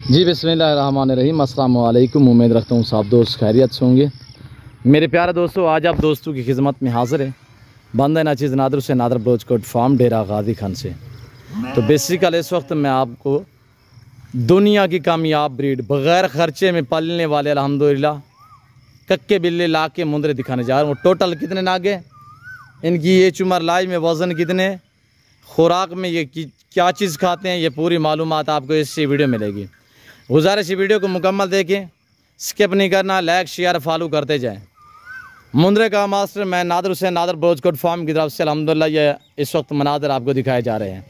जी बिस्मिल्लाहिर्रहमानिर्रहीम, अस्सलाम वालेकुम। उम्मीद रखता हूँ सब दोस्त खैरियत से होंगे। मेरे प्यारे दोस्तों, आज आप दोस्तों की खिदमत में हाज़िर है बंदा नाचीज़ नादर से नादर बलोचकोट फार्म डेरा गाजी खान से। तो बेसिकल इस वक्त मैं आपको दुनिया की कामयाब ब्रीड बग़ैर ख़र्चे में पालने वाले अल्हम्दुलिल्लाह कक्के बिल्ले ला के मुंदरे दिखाने जा रहा हूँ। टोटल कितने नागे, इनकी एज उम्र, लाइफ में वज़न कितने, खुराक में ये क्या चीज़ खाते हैं, ये पूरी मालूमात आपको इस वीडियो में मिलेगी। गुजारिश वीडियो को मुकम्मल देखें, स्किप नहीं करना, लाइक शेयर फॉलो करते जाएं। मुंदरे का मास्टर मैं नादर हुसैन नादर बलोचकोट फार्म की तरफ से अल्हम्दुलिल्लाह ये इस वक्त मनाज़र आपको दिखाए जा रहे हैं।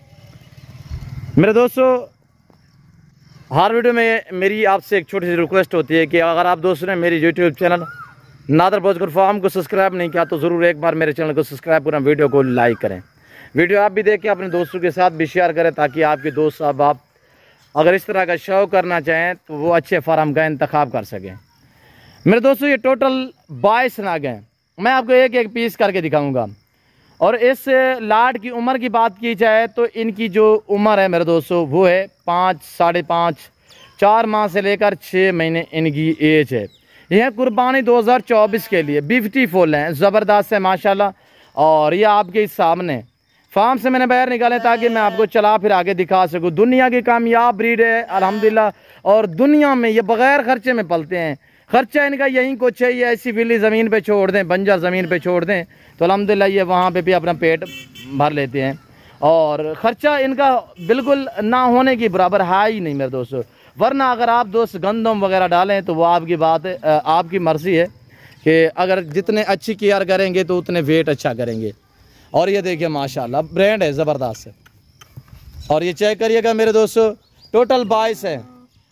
मेरे दोस्तों, हर वीडियो में मेरी आपसे एक छोटी सी रिक्वेस्ट होती है कि अगर आप दोस्तों ने मेरी यूट्यूब चैनल नादर बलोचकोट फार्म को सब्सक्राइब नहीं किया तो ज़रूर एक बार मेरे चैनल को सब्सक्राइब करें, वीडियो को लाइक करें, वीडियो आप भी देखें, अपने दोस्तों के साथ भी शेयर करें ताकि आपके दोस्त अब आप अगर इस तरह का शो करना चाहें तो वो अच्छे फार्म का इंतखाब कर सकें। मेरे दोस्तों, ये टोटल 22 नाग हैं। मैं आपको एक एक पीस करके दिखाऊंगा। और इस लाड की उम्र की बात की जाए तो इनकी जो उम्र है मेरे दोस्तों वो है 5, 5.5, 4 माह से लेकर 6 महीने इनकी एज है। यह कुर्बानी 2024 के लिए ब्यूटीफुल हैं, ज़बरदस्त है माशाल्लाह। और ये आपके सामने फार्म से मैंने बाहर निकाले ताकि मैं आपको चला फिर आगे दिखा सकूं। दुनिया की कामयाब ब्रीड है अल्हम्दुलिल्लाह, और दुनिया में ये बग़ैर ख़र्चे में पलते हैं। ख़र्चा इनका यहीं कुछ है, ये ऐसी विली ज़मीन पे छोड़ दें, बंजर ज़मीन पे छोड़ दें तो अल्हम्दुलिल्लाह ये वहाँ पे भी अपना पेट भर लेते हैं। और ख़र्चा इनका बिल्कुल ना होने की बराबर है ही नहीं मेरे दोस्तों। वरना अगर आप दोस्त गंदम वगैरह डालें तो वो आपकी बात है, आपकी मर्ज़ी है कि अगर जितने अच्छी केयर करेंगे तो उतने वेट अच्छा करेंगे। और ये देखिए माशाल्लाह ब्रांड है, ज़बरदस्त है। और ये चेक करिएगा मेरे दोस्तों, टोटल 22 है।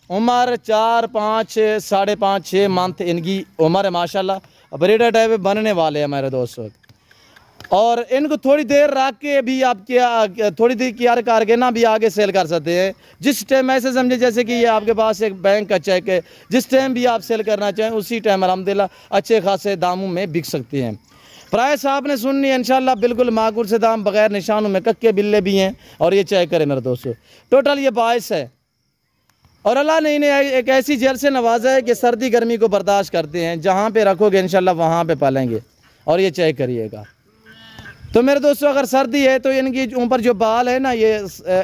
उम्र 4, 5, 5.5, 6 मंथ इनकी उम्र है माशाल्लाह। ब्रीडर टाइप बनने वाले हैं मेरे दोस्तों। और इनको थोड़ी देर रख के भी आप क्या थोड़ी देर केयर करके ना भी आगे सेल कर सकते हैं। जिस टाइम ऐसे समझे जैसे कि ये आपके पास एक बैंक का चेक है, जिस टाइम भी आप सेल करना चाहें उसी टाइम अल्हम्दुलिल्लाह अच्छे खासे दामों में बिक सकती हैं। प्राइस आपने सुननी है इंशाल्लाह बिल्कुल माकूल से दाम, बगैर निशानों में, कक्के बिल्ले भी हैं। और ये चेक करें मेरे दोस्तों, टोटल ये 22 है। और अल्लाह ने इन्हें एक ऐसी जेल से नवाजा है कि सर्दी गर्मी को बर्दाश्त करते हैं, जहाँ पे रखोगे इंशाल्लाह वहाँ पे पालेंगे। और ये चेक करिएगा। तो मेरे दोस्तों, अगर सर्दी है तो इनकी ऊपर जो बाल है ना, ये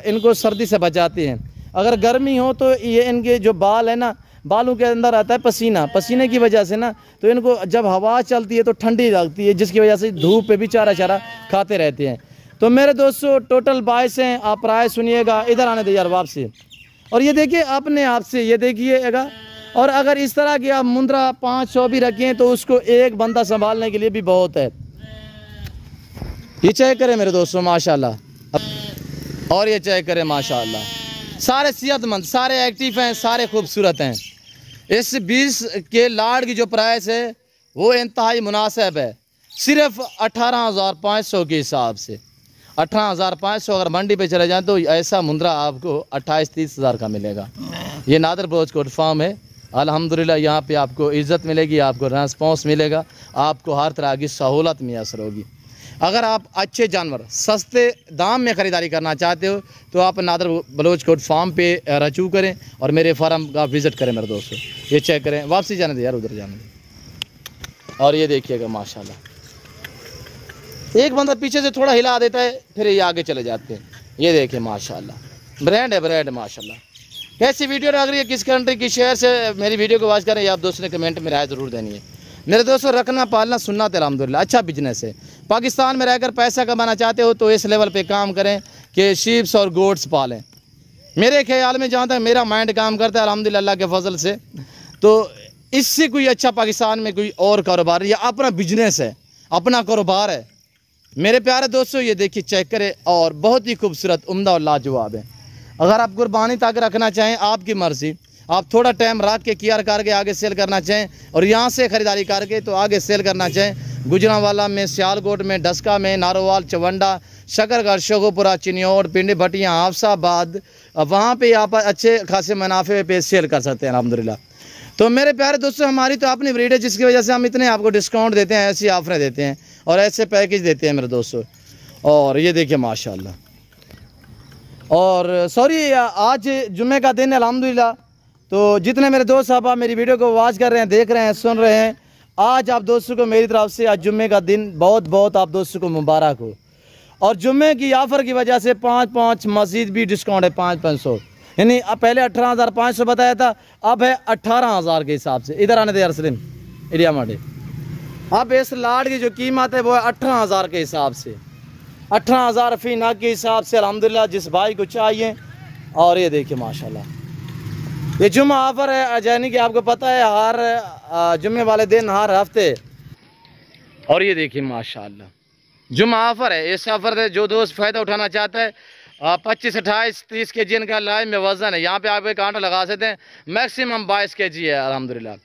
इनको सर्दी से बचाते हैं। अगर गर्मी हो तो ये इनके जो बाल है ना, बालों के अंदर आता है पसीना, पसीने की वजह से ना तो इनको जब हवा चलती है तो ठंडी लगती है, जिसकी वजह से धूप पे भी चारा चारा खाते रहते हैं। तो मेरे दोस्तों टोटल 22 हैं। आप प्राइस सुनिएगा, इधर आने दे यार वापसी। और ये देखिए अपने आप से, ये देखिएगा। और अगर इस तरह की आप मुंद्रा 500 भी रखें तो उसको एक बंदा संभालने के लिए भी बहुत है। ये चेक करें मेरे दोस्तों माशाल्लाह। और ये चेक करें माशाल्लाह, सारे सेहतमंद, सारे एक्टिव हैं, सारे खूबसूरत हैं। इस 20 के लाड की जो प्राइस है वो इंतहाई मुनासिब है, सिर्फ 18,500 के हिसाब से। 18,500 अगर मंडी पे चले जाएं तो ऐसा मुंद्रा आपको 28-30 हज़ार का मिलेगा। ये नादर बलोचकोट फार्म है अल्हम्दुलिल्लाह। यहाँ पे आपको इज़्ज़त मिलेगी, आपको रेस्पॉन्स मिलेगा, आपको हर तरह की सहूलत मैसर होगी। अगर आप अच्छे जानवर सस्ते दाम में ख़रीदारी करना चाहते हो तो आप नादर बलोचकोट फार्म पे रजू करें और मेरे फार्म का विज़िट करें मेरे दोस्तों। ये चेक करें, वापसी जाने दे यार, उधर जाने दे। और ये देखिएगा माशाल्लाह, एक बंदा पीछे से थोड़ा हिला देता है फिर ये आगे चले जाते हैं। ये देखिए माशाल्लाह, ब्रांड है, ब्रांड माशाल्लाह। कैसी वीडियो लग रही है, किस कंट्री की, शेयर से मेरी वीडियो को वॉच करें, या आप दोस्तों ने कमेंट में राय ज़रूर देनी है। मेरे दोस्तों, रखना पालना सुन्नत है अल्हम्दुलिल्लाह, अच्छा बिजनेस है। पाकिस्तान में रहकर पैसा कमाना चाहते हो तो इस लेवल पे काम करें कि शीप्स और गोट्स पालें। मेरे ख्याल में जहाँ तक मेरा माइंड काम करता है अल्हम्दुलिल्लाह अल्लाह के फजल से, तो इससे कोई अच्छा पाकिस्तान में कोई और कारोबार या अपना बिजनेस है, अपना कारोबार है। मेरे प्यारे दोस्तों, ये देखिए चेक करें, और बहुत ही खूबसूरत, उम्दा और लाजवाब है। अगर आप कुर्बानी तक रखना चाहें आपकी मर्ज़ी, आप थोड़ा टाइम रख के केयर करके आगे सेल करना चाहें और यहाँ से ख़रीदारी करके तो आगे सेल करना चाहें, गुजरांवाला में, सियालकोट में, डस्का में, नारोवाल, चवंडा, शकरगढ़, शेखोपुरा, चिन्योड़, पिंडी, भटियाँ, हाफसाबाद, वहाँ पे आप अच्छे खासे मुनाफे पे सेल कर सकते हैं अल्हम्दुलिल्लाह। तो मेरे प्यारे दोस्तों, हमारी तो अपनी ब्रीड है जिसकी वजह से हम इतने आपको डिस्काउंट देते हैं, ऐसी ऑफरें देते हैं और ऐसे पैकेज देते हैं मेरे दोस्तों। और ये देखिए माशाल्लाह। और सॉरी, आज जुम्मे का दिन अल्हम्दुलिल्लाह तो जितने मेरे दोस्त साहब मेरी वीडियो को वॉच कर रहे हैं, देख रहे हैं, सुन रहे हैं, आज आप दोस्तों को मेरी तरफ से आज जुम्मे का दिन बहुत बहुत आप दोस्तों को मुबारक हो। और जुम्मे की ऑफ़र की वजह से 5 मज़ीद भी डिस्काउंट है 500, यानी अब पहले 18,500 बताया था, अब है 18,000 के हिसाब से। इधर आने दे अरसलिम एरिया माडे। अब इस लाड की जो कीमत है वो है 18,000 के हिसाब से, 18,000 फ़ी नग के हिसाब से अल्हम्दुलिल्लाह जिस भाई को चाहिए। और ये देखिए माशाल्लाह ये जुम्मा ऑफ़र है, यानी कि आपको पता है हर जुम्मे वाले दिन हर हफ्ते। और ये देखिए माशाल्लाह जुम्मा ऑफ़र है। इस ऑफ़र से जो दोस्त फ़ायदा उठाना चाहता है 25, 28, 30 के जी इनका लाइव में वज़न है। यहाँ पे आप एक कांटा लगा सकते हैं, मैक्सिमम 22 के जी है अल्हम्दुलिल्लाह।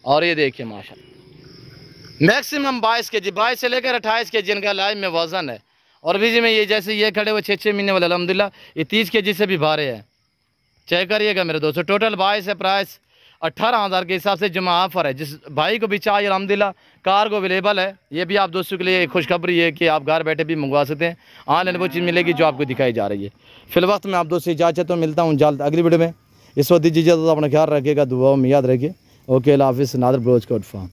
और ये देखिए माशाल्लाह मैक्सिमम 22 के जी, 22 से लेकर 28 के जी इनका लाइव में वज़न है। और बीच में ये जैसे ये खड़े हुए 6 महीने वाले अल्हम्दुलिल्लाह ये 30 के जी से भी भारे हैं। चेक करिएगा मेरे दोस्तों, टोटल 22 है, प्राइस 18,000 के हिसाब से जुम्मा ऑफ़र है। जिस भाई को भी चाहिए अल्हम्दुलिल्लाह कार्गो अवेलेबल है। ये भी आप दोस्तों के लिए खुशखबरी है कि आप घर बैठे भी मंगवा सकते हैं। ऑनलाइन वो चीज़ मिलेगी जो आपको दिखाई जा रही है। फिल वक्त मैं आप दोस्तों इजाज़त तो मिलता हूँ जल्द अगली वीडियो में। इस वक्त दीजिए तो अपना ख्याल रखिएगा, दुआ में याद रखिए। ओके, अल्लाह हाफ़िज़। नादर ब्लोच कोट फार्म।